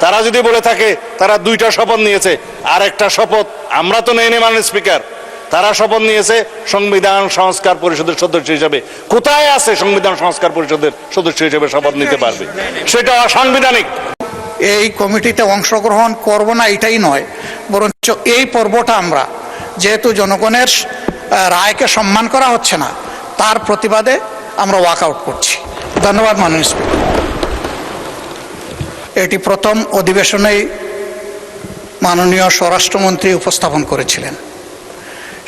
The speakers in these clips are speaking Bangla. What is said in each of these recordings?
তারা যদি বলে থাকে তারা দুইটা শপথ নিয়েছে, আর একটা শপথ আমরা তো নেইনি মাননীয় স্পিকার, তারা শপথ নিয়েছে সংবিধান সংস্কার পরিষদের সদস্য হিসেবে। কোথায় আছে সংবিধান সংস্কার পরিষদের সদস্য হিসেবে শপথ নিতে পারবে? সেটা অসাংবিধানিক। এই কমিটিতে অংশগ্রহণ করব না এটাই নয়, বরঞ্চ এই পর্বটা আমরা যেহেতু জনগণের রায়কে সম্মান করা হচ্ছে না, তার প্রতিবাদে আমরা ওয়াকআউট করছি। ধন্যবাদ মাননীয় স্পিকার। এটি প্রথম অধিবেশনেই মাননীয় স্বরাষ্ট্রমন্ত্রী উপস্থাপন করেছিলেন।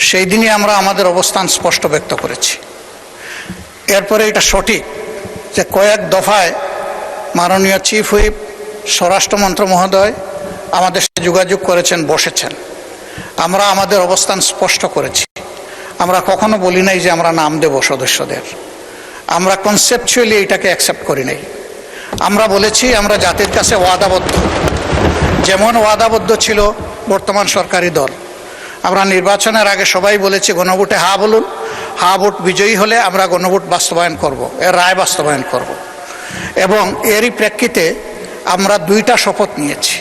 সেই দিনই আমরা আমাদের অবস্থান স্পষ্ট ব্যক্ত করেছি। এরপরে এটা সঠিক যে কয়েক দফায় মাননীয় চিফ হুইপ স্বরাষ্ট্রমন্ত্র মহোদয় আমাদের সাথে যোগাযোগ করেছেন, বসেছেন। আমরা আমাদের অবস্থান স্পষ্ট করেছি। আমরা কখনো বলি নাই যে আমরা নাম দেব সদস্যদের। আমরা কনসেপচুয়ালি এটাকে অ্যাকসেপ্ট করি নাই। আমরা বলেছি আমরা জাতির কাছে ওয়াদাবদ্ধ, যেমন ওয়াদাবদ্ধ ছিল বর্তমান সরকারি দল। আমরা নির্বাচনের আগে সবাই বলেছি গণভোটে হা বলুন, হা ভোট বিজয়ী হলে আমরা গণভোট বাস্তবায়ন করব, এর রায় বাস্তবায়ন করব। এবং এরই প্রেক্ষিতে আমরা দুইটা শপথ নিয়েছি,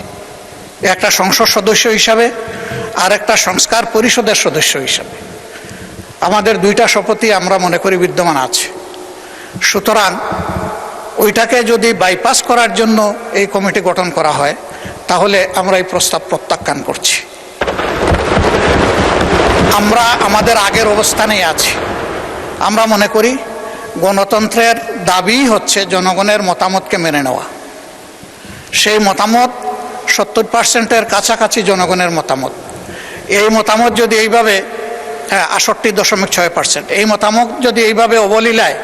একটা সংসদ সদস্য হিসাবে আর একটা সংস্কার পরিষদের সদস্য হিসাবে। আমাদের দুইটা শপথই আমরা মনে করি বিদ্যমান আছে। সুতরাং ওইটাকে যদি বাইপাস করার জন্য এই কমিটি গঠন করা হয়, তাহলে আমরা এই প্রস্তাব প্রত্যাখ্যান করছি। আমরা আমাদের আগের অবস্থানেই আছি। আমরা মনে করি গণতন্ত্রের দাবি হচ্ছে জনগণের মতামতকে মেনে নেওয়া। সেই মতামত 70%-এর কাছাকাছি জনগণের মতামত। এই মতামত যদি এইভাবে 68.6%, এই মতামত যদি এইভাবে অবলীলায়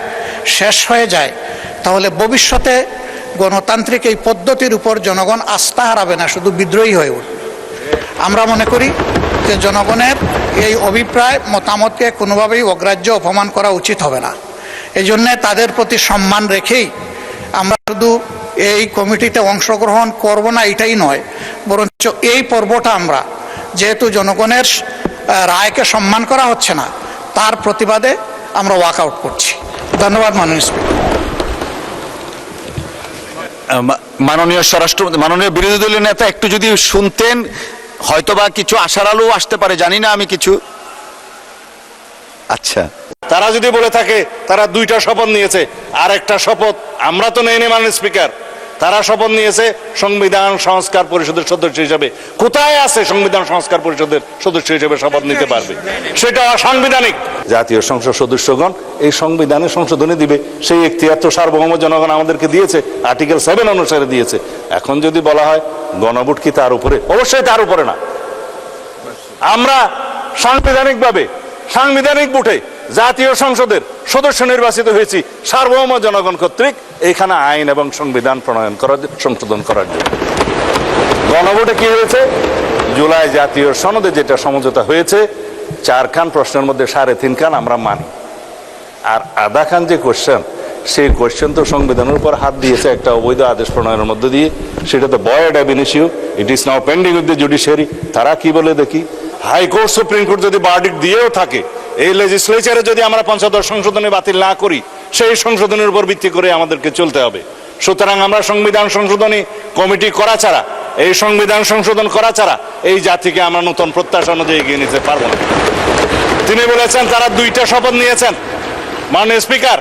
শেষ হয়ে যায়, তাহলে ভবিষ্যতে গণতান্ত্রিক এই পদ্ধতির উপর জনগণ আস্থা হারাবে না, শুধু বিদ্রোহী হয়ে উঠবে। আমরা মনে করি যে জনগণের এই অভিপ্রায় মতামতকে কোনোভাবেই অগ্রাহ্য অপমান করা উচিত হবে না। এই জন্যে তাদের প্রতি সম্মান রেখেই আমরা শুধু এই কমিটিতে অংশগ্রহণ করব না এটাই নয়, বরঞ্চ এই পর্বটা আমরা যেহেতু জনগণের রায়কে সম্মান করা হচ্ছে না, তার প্রতিবাদে আমরা ওয়াকআউট করছি। ধন্যবাদ মাননীয় স্পিকার। মাননীয় বিরোধী দলীয় নেতা একটু যদি শুনতেন, হয়তোবা কিছু আশার আলো আসতে পারে, জানি না আমি কিছু। আচ্ছা, তারা যদি বলে থাকে তারা দুইটা শপথ নিয়েছে, আর একটা শপথ আমরা তো নেইনি মাননীয় স্পিকার, তারা শপথ নিয়েছে সংবিধান সংস্কার পরিষদের সদস্য হিসেবে। কোথায় আছে সংবিধান সংস্কার পরিষদের সদস্য হিসেবে শপথ নিতে পারবে? সেটা অসাংবিধানিক। জাতীয় সংসদ সদস্যগণ এই সংবিধানে সংশোধনী দিবে, সেই এখতিয়ার তো সার্বভৌম জনগণ আমাদেরকে দিয়েছে, আর্টিকেল 7 অনুসারে দিয়েছে। এখন যদি বলা হয় গণভোট কি তার উপরে? অবশ্যই তার উপরে না। আমরা সাংবিধানিকভাবে সাংবিধানিক ভোটে জাতীয় সংসদের সদস্য নির্বাচিত হয়েছি সার্বভৌম জনগণ কর্তৃক, এখানে আইন এবং সংবিধান প্রণয়ন করার, সংশোধন করার জন্য। গণভোটে কি হয়েছে? জুলাই জাতীয় সনদে যেটা সমঝোতা হয়েছে, 4 খান প্রশ্নের মধ্যে 3.5 খান আমরা মানি, আর আধা খান যে কোশ্চেন, সেই কোশ্চেন তো সংবিধানের উপর হাত দিয়েছে একটা অবৈধ আদেশ প্রণয়নের মধ্য দিয়ে। সেটা তো void ab initio, it is now pending with the judiciary. তারা কি বলে দেখি? হাইকোর্ট সুপ্রিম কোর্ট যদি ভার্ডিক্ট দিয়েও থাকে, এই লেজিসলেচারে যদি আমরা পঞ্চদশ সংশোধনী বাতিল না করি, সেই সংশোধনের উপর ভিত্তি করে আমাদেরকে চলতে হবে। সুতরাং আমরা সংবিধান সংশোধনী কমিটি করা ছাড়া, এই সংবিধান সংশোধন করা ছাড়া এই জাতিকে আমরা নতুন প্রত্যাশা অনুযায়ী এগিয়ে নিতে পারবো না। তিনি বলেছেন তারা দুইটা শপথ নিয়েছেন। মাননীয় স্পিকার,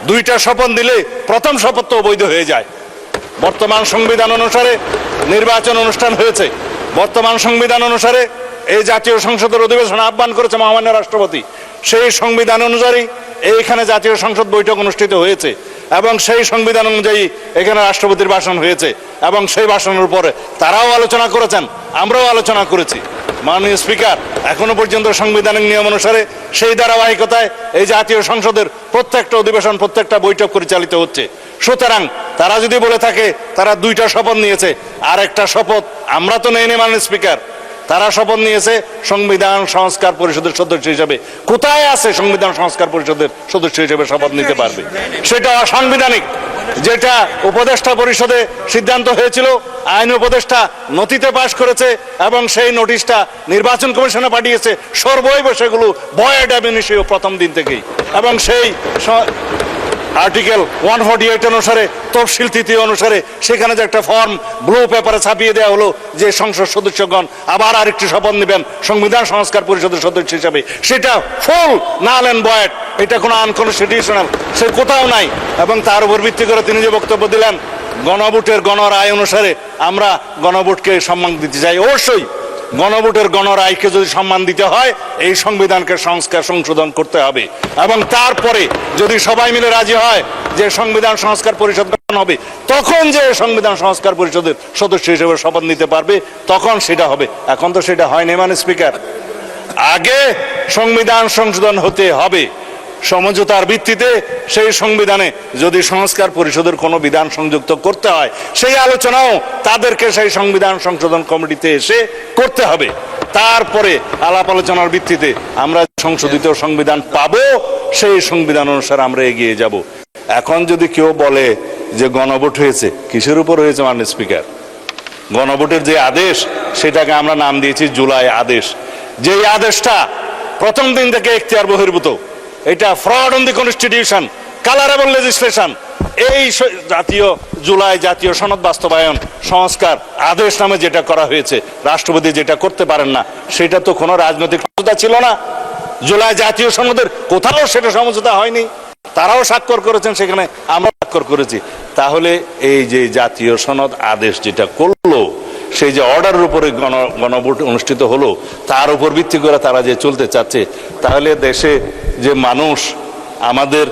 দুইটা শপথ দিলে প্রথম শপথ তো অবৈধ হয়ে যায়। বর্তমান সংবিধান অনুসারে নির্বাচন অনুষ্ঠান হয়েছে, বর্তমান সংবিধান অনুসারে এই জাতীয় সংসদের অধিবেশন আহ্বান করেছে মহামান্য রাষ্ট্রপতি, সেই সংবিধান অনুযায়ী এইখানে জাতীয় সংসদ বৈঠক অনুষ্ঠিত হয়েছে, এবং সেই সংবিধান অনুযায়ী এখানে রাষ্ট্রপতির ভাষণ হয়েছে, এবং সেই ভাষণের উপরে তারাও আলোচনা করেছেন, আমরাও আলোচনা করেছি। মাননীয় স্পিকার, এখনো পর্যন্ত সাংবিধানিক নিয়ম অনুসারে সেই ধারাবাহিকতায় এই জাতীয় সংসদের প্রত্যেকটা অধিবেশন, প্রত্যেকটা বৈঠক পরিচালিত হচ্ছে। সুতরাং তারা যদি বলে থাকে তারা দুইটা শপথ নিয়েছে, আর একটা শপথ আমরা তো নেইনি মাননীয় স্পিকার, তারা শপথ নিয়েছে সংবিধান সংস্কার পরিষদের সদস্য হিসেবে। কোথায় আছে সংবিধান সংস্কার পরিষদের সদস্য হিসেবে শপথ নিতে পারবে? সেটা অসাংবিধানিক। যেটা উপদেষ্টা পরিষদে সিদ্ধান্ত হয়েছিল, আইন উপদেষ্টা নথিতে পাশ করেছে এবং সেই নোটিশটা নির্বাচন কমিশনে পাঠিয়েছে, সর্বৈব সেগুলো ভয়েড অ্যাব ইনিশিও প্রথম দিন থেকেই, এবং সেই আর্টিকেল 148 অনুসারে তফসিল তৃতীয় অনুসারে সেখানে যে একটা ফর্ম ব্লু পেপারে ছাপিয়ে দেওয়া হলো যে সংসদ সদস্যগণ আবার আরেকটি শপথ নেবেন সংবিধান সংস্কার পরিষদের সদস্য হিসাবে, সেটা ফুল নাল অ্যান্ড ভয়েড, এটা কোনো আনকনস্টিটিউশনাল, সে কোথাও নাই। এবং তার উপর ভিত্তি করে তিনি যে বক্তব্য দিলেন গণভোটের গণরায় অনুসারে আমরা গণভোটকে সম্মান দিতে চাই, অবশ্যই গণভোটের গণরায়কে যদি সম্মান দিতে হয় এই সংবিধানকে সংশোধন করতে হবে। এবং তারপরে যদি সবাই মিলে রাজি হয় যে সংবিধান সংস্কার পরিষদ গঠন হবে, তখন যে সংবিধান সংস্কার পরিষদের সদস্য হিসেবে শপথ নিতে পারবে, তখন সেটা হবে। এখন তো সেটা হয়নি মানে স্পিকার। আগে সংবিধান সংশোধন হতে হবে সমঝোতার ভিত্তিতে। সেই সংবিধানে যদি সংস্কার পরিষদের কোনো বিধান সংযুক্ত করতে হয় সেই আলোচনাও তাদেরকে সেই সংবিধান সংশোধন কমিটিতে এসে করতে হবে। তারপরে আলাপ আলোচনার ভিত্তিতে আমরা সংশোধিত সংবিধান পাবো, সেই সংবিধান অনুসারে আমরা এগিয়ে যাব। এখন যদি কেউ বলে যে গণভোট হয়েছে, কিসের উপর হয়েছে মাননীয় স্পিকার? গণভোটের যে আদেশ সেটাকে আমরা নাম দিয়েছি জুলাই আদেশ। যেই আদেশটা প্রথম দিন থেকে এখতিয়ার বহির্ভূত, এটা fraud on the constitution, colourable legislation. এই জুলাই জাতীয় সনদ বাস্তবায়ন সংস্কার আদেশ নামে যেটা করা হয়েছে, রাষ্ট্রপতি যেটা করতে পারেন না, সেটা তো কোনো রাজনৈতিক সমঝোতা ছিল না। জুলাই জাতীয় সনদের কোথাও সেটা সমঝোতা হয়নি, তারাও স্বাক্ষর করেছেন, সেখানে আমরা স্বাক্ষর করেছি। তাহলে এই যে জাতীয় সনদ আদেশ যেটা করলো, সেই যে অর্ডারের উপরে গণভোট অনুষ্ঠিত হলো, তার উপর ভিত্তি করে তারা যে চলতে চাচ্ছে, তাহলে দেশে যে মানুষ আমাদের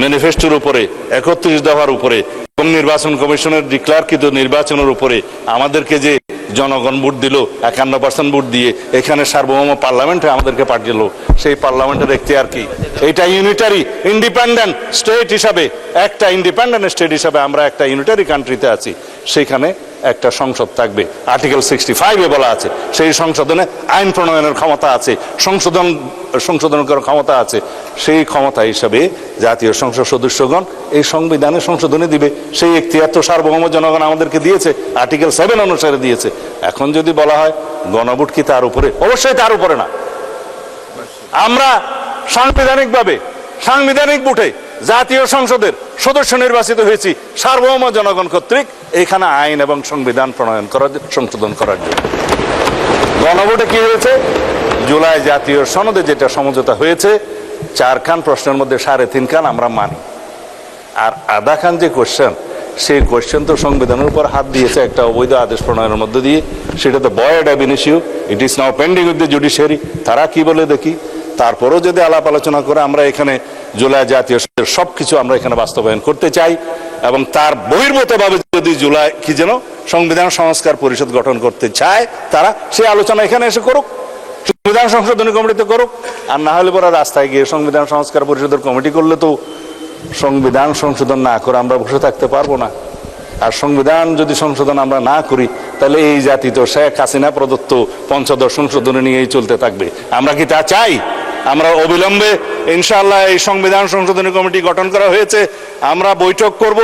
ম্যানিফেস্টোর উপরে 31 দফার উপরে এবং নির্বাচন কমিশনের ডিক্লারকৃত নির্বাচনের উপরে আমাদেরকে যে জনগণ ভোট দিল 51% ভোট দিয়ে, এখানে সার্বভৌম পার্লামেন্টে আমাদেরকে পাঠিয়েছিল, সেই পার্লামেন্টের এখতিয়ার কি? এটা ইউনিটারি ইন্ডিপেন্ডেন্ট স্টেট হিসাবে, একটা ইন্ডিপেন্ডেন্ট স্টেট হিসাবে আমরা একটা ইউনিটারি কান্ট্রিতে আছি, সেখানে একটা সংসদ থাকবে। আর্টিকেল 65-এ বলা আছে সেই সংশোধনে আইন প্রণয়নের ক্ষমতা আছে, সংশোধন করার ক্ষমতা আছে। সেই ক্ষমতা হিসাবে জাতীয় সংসদ সদস্যগণ এই সংবিধানে সংশোধনী দিবে, সেই এখতিয়ার তো সার্বভৌম জনগণ আমাদেরকে দিয়েছে, আর্টিকেল 7 অনুসারে দিয়েছে। এখন যদি বলা হয় গণভোট কি তার উপরে? অবশ্যই তার উপরে না। আমরা সাংবিধানিক ভোটে জাতীয় সংসদের সদস্য নির্বাচিত হয়েছি সার্বভৌম জনগণ কর্তৃক, এখানে আইন এবং সংবিধান প্রণয়ন করার, সংশোধন করার জন্য। গণভোটে কি হয়েছে? জুলাই জাতীয় সনদে যেটা সমঝোতা হয়েছে, 4 খান প্রশ্নের মধ্যে 3.5 খান আমরা মানি, আর আধা খান যে কোশ্চেন, সেই কোশ্চেন তো সংবিধানের উপর হাত দিয়েছে একটা অবৈধ আদেশ প্রণয়নের মধ্যে দিয়ে। সেটা তো void ab initio, it is now pending with the judiciary. তারা কি বলে দেখি। তারপরেও যদি আলাপ আলোচনা করে আমরা এখানে জুলাই জাতীয় সবকিছু আমরা এখানে বাস্তবায়ন করতে চাই, এবং তার বহির্ভূতভাবে যদি জুলাই কি যেন সংবিধান সংস্কার পরিষদ গঠন করতে চায়, তারা সেই আলোচনা এখানে এসে করুক, সংবিধান সংশোধনী কমিটিতে করুক। আর না হলে পরে রাস্তায় গিয়ে সংবিধান সংস্কার পরিষদের কমিটি করলে তো সংবিধান সংশোধন না করে আমরা বসে থাকতে পারবো না। আর সংবিধান যদি সংশোধন আমরা না করি, তাহলে এই জাতি তো শেখ হাসিনা প্রদত্ত পঞ্চদশ সংশোধনী নিয়েই চলতে থাকবে। আমরা কি তা চাই? আমরা অবিলম্বে ইনশাআল্লাহ এই সংবিধান সংশোধনী কমিটি গঠন করা হয়েছে, আমরা বৈঠক করব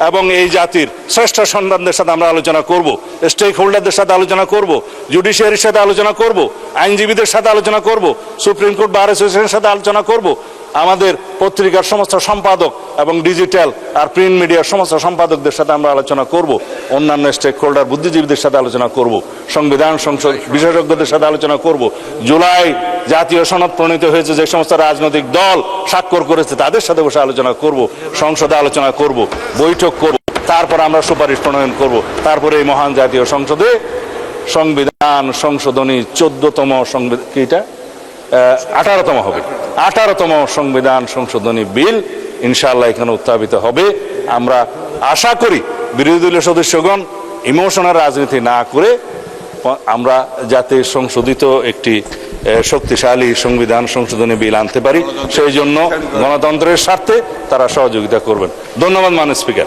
এবং এই জাতির শ্রেষ্ঠ সন্তানদের সাথে আমরা আলোচনা করব, স্টেক হোল্ডারদের সাথে আলোচনা করব, জুডিশিয়ারির সাথে আলোচনা করব, আইনজীবীদের সাথে আলোচনা করব, সুপ্রিম কোর্ট বার অ্যাসোসিয়েশনের সাথে আলোচনা করব, আমাদের পত্রিকার সমস্ত সম্পাদক এবং ডিজিটাল আর প্রিন্ট মিডিয়ার সমস্ত সম্পাদকদের সাথে আমরা আলোচনা করব, অন্যান্য স্টেক হোল্ডার বুদ্ধিজীবীদের সাথে আলোচনা করব, সংবিধান সংসদ বিশেষজ্ঞদের সাথে আলোচনা করব, জুলাই জাতীয় সনদ প্রণীত হয়েছে যে সমস্ত রাজনৈতিক দল স্বাক্ষর করেছে তাদের সাথে বসে আলোচনা করব, সংসদে আলোচনা করব, বৈঠক করব, তারপর আমরা সুপারিশ প্রণয়ন করব। তারপরে এই মহান জাতীয় সংসদে সংবিধান সংশোধনী 14তম সংবিধান, এটা 18তম হবে, 18তম সংবিধান সংশোধনী বিল ইনশাআল্লাহ এখানে উত্থাপিত হবে। আমরা আশা করি বিরোধী দলীয় সদস্যগণ ইমোশনাল রাজনীতি না করে আমরা যাতে সংশোধিত একটি শক্তিশালী সংবিধান সংশোধনী বিল আনতে পারি, সেই জন্য গণতন্ত্রের স্বার্থে তারা সহযোগিতা করবেন। ধন্যবাদ মাননীয় স্পিকার।